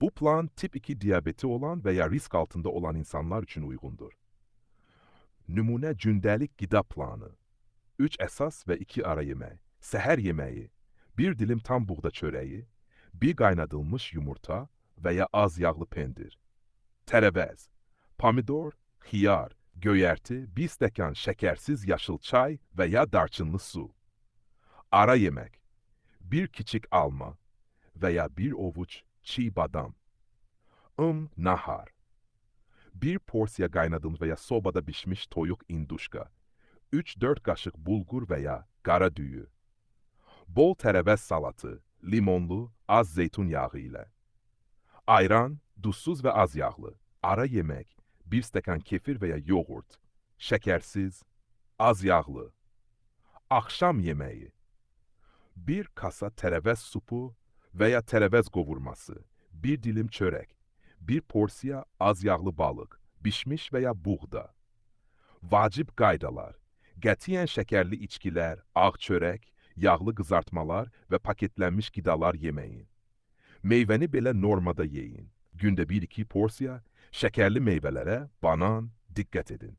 Bu plan tip 2 diyabeti olan veya risk altında olan insanlar için uygundur. Nümunə gündəlik qida planı. 3 əsas və 2 ara yemək. Səhər yeməyi, 1 dilim tam buğda çörəyi, 1 qaynadılmış yumurta və ya az yağlı pendir. Tərəvəz, pomidor, xiyar, göyərti, 1 stəkan şəkərsiz yaşıl çay və ya darçınlı su. Ara yemək, 1 kiçik alma və ya 1 ovuc çiğ badam. Nahar, 1 porsiya qaynadılmış və ya sobada bişmiş toyuq induşka, 3-4 qaşıq bulgur və ya qara düyü. Bol tərəvəz salatı, limonlu, az zeytun yağı ilə. Ayran, duzsuz və az yağlı. Ara yemək, 1 stəkan kefir və ya yoğurt. Şəkərsiz, az yağlı. Axşam yeməyi, 1 kasa tərəvəz supu və ya tərəvəz qovurması, 1 dilim çörək, 1 porsiya az yağlı balıq, bişmiş və ya buğda. Vacib qaydalar, qətiyyən şəkərli içkilər, ağ çörək, yağlı qızartmalar və paketlənmiş qidalar yeməyin. Meyvəni belə normada yeyin. Gündə 1-2 porsiya, şəkərli meyvələrə, banan, diqqət edin.